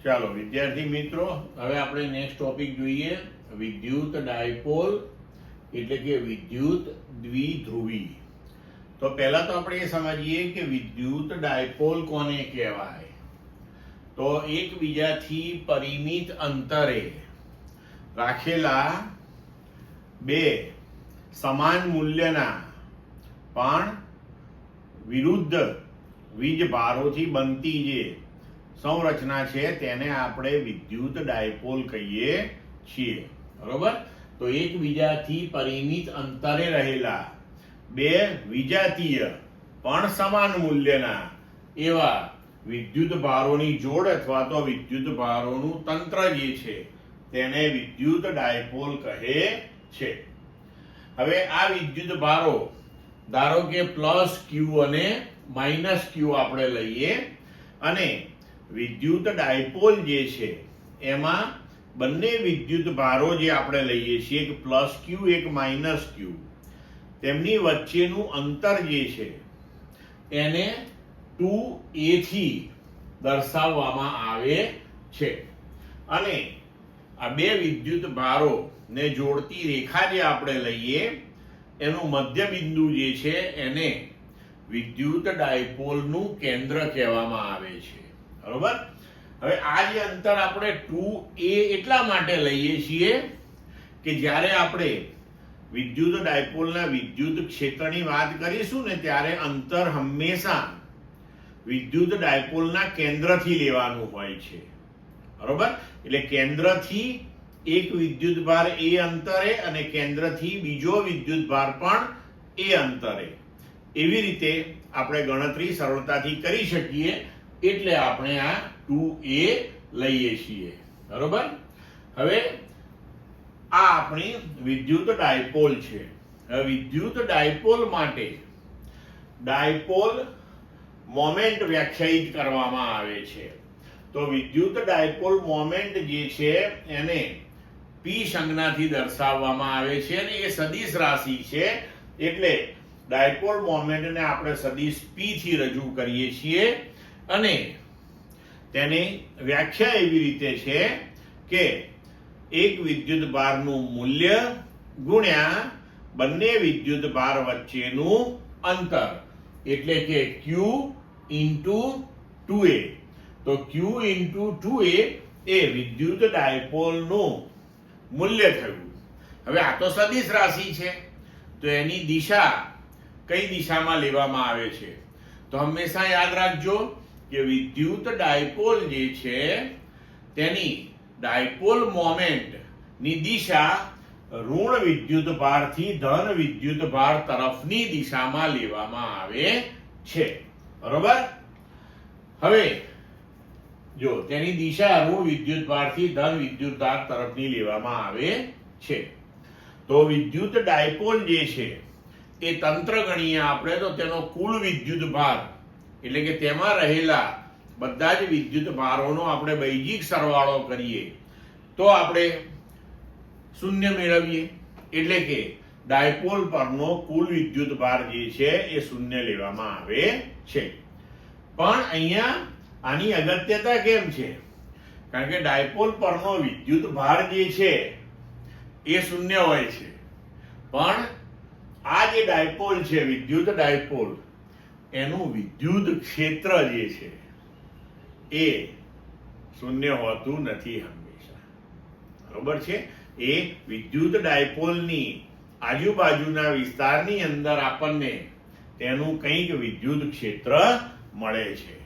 ચાલો વિદ્યાર્થી મિત્રો, હવે આપણે નેક્સ્ટ ટોપિક જોઈએ. વિદ્યુત ડાયપોલ એટલે કે વિદ્યુત દ્વિધ્રુવી. તો પહેલા તો આપણે એ સમજીએ કે વિદ્યુત ડાયપોલ કોને કહેવાય. તો એકબીજાથી પરિમિત અંતરે રાખેલા બે સમાન મૂલ્યના પણ વિરુદ્ધ વીજભારોથી બનતી જે સંરચના છે તેને આપણે વિદ્યુત ડાયપોલ કહીએ છીએ. બરોબર. તો એકબીજાથી પરિમિત અંતરે રહેલા બે વિજાતીય પણ સમાન મૂલ્યના એવા વિદ્યુત ભારોની જોડ અથવા તો વિદ્યુત ભારોનું તંત્ર જે છે તેને વિદ્યુત ડાયપોલ કહે છે. હવે આ વિદ્યુત ભારો ધારો કે પ્લસ ક્યુ અને માઇનસ ક્યુ આપણે લઈએ અને વિદ્યુત ડાયપોલ જે છે એમાં બંને વિદ્યુત ભારો જે આપણે લઈએ છીએ એક પ્લસ ક્યુ એક માઇનસ ક્યુ, તેમની વચ્ચેનું અંતર જે છે એને 2a થી દર્શાવવામાં આવે છે. અને આ બે વિદ્યુત ભારો ને જોડતી રેખા જે આપણે લઈએ એનું મધ્ય બિંદુ જે છે એને વિદ્યુત ડાયપોલનું કેન્દ્ર કહેવામાં આવે છે. બરોબર. હવે આ જે અંતર આપણે 2a એટલા માટે લઈએ છીએ કે જ્યારે આપણે વિદ્યુત ડાયપોલના વિદ્યુત ક્ષેત્રની વાત કરીશું ને ત્યારે અંતર હંમેશા વિદ્યુત ડાયપોલના કેન્દ્રથી લેવાનું હોય છે. બરોબર. એટલે કેન્દ્રથી એક વિદ્યુત ભાર એ અંતરે અને કેન્દ્રથી બીજો વિદ્યુત ભાર પણ એ અંતરે, એવી રીતે આપણે ગણતરી સરળતાથી કરી શકીએ. એટલે આપણે આ 2a લઈએ છીએ. બરોબર. હવે આ આપણી વિદ્યુત ડાયપોલ છે. હવે વિદ્યુત ડાયપોલ માટે ડાયપોલ મોમેન્ટ વ્યાખ્યાયિત કરવામાં આવે છે. તો વિદ્યુત ડાયપોલ મોમેન્ટ જે છે એને p સંજ્ઞાથી દર્શાવવામાં આવે છે અને એ સદિશ રાશિ છે. એટલે ડાયપોલ મોમેન્ટને આપણે સદિશ p થી રજૂ કરીએ છીએ અને તેની વ્યાખ્યા એવી રીતે છે કે એક વિદ્યુત ભારનું મૂલ્ય ગુણ્યા બંને વિદ્યુત ભાર વચ્ચેનું અંતર એટલે કે q into 2a. તો q into 2a એ વિદ્યુત ડાયપોલનું મૂલ્ય થયું. હવે આ તો સદિશ રાશિ છે તો એની દિશા કઈ દિશામાં લેવામાં આવે છે? તો હંમેશા યાદ રાખજો કે વિદ્યુત ડાયપોલ જે છે તેની ડાયપોલ મોમેન્ટ ની દિશા ઋણ વિદ્યુત ભારથી ધન વિદ્યુત ભાર તરફની દિશામાં લેવામાં આવે છે. બરોબર. હવે જો તેની દિશા ઋણ વિદ્યુત ભારથી ધન વિદ્યુત ભાર તરફની લેવામાં આવે છે. તો વિદ્યુત ડાયપોલ જે છે એ તંત્ર ગણીએ આપણે તો તેનો કુલ વિદ્યુત ભાર એટલે કે તેમાં રહેલા બધા જ વિદ્યુત ભારોનો આપણે બૈજિક સરવાળો કરીએ તો આપણે શૂન્ય મેળવીએ. એટલે કે ડાયપોલ પરનો કુલ વિદ્યુત ભાર જે છે એ શૂન્ય લેવામાં આવે છે. પણ અહીંયા આની અગત્યતા કેમ છે? કારણ કે ડાયપોલ પરનો વિદ્યુત ભાર જે છે એ શૂન્ય હોય છે, પણ આ જે ડાયપોલ છે વિદ્યુત ડાયપોલ એનું વિદ્યુત ક્ષેત્ર જે છે એ શૂન્ય હોતું નથી હંમેશા. બરોબર છે. એ વિદ્યુત ડાયપોલની આજુબાજુના વિસ્તારની અંદર આપણને તેનું કંઈક વિદ્યુત ક્ષેત્ર મળે છે.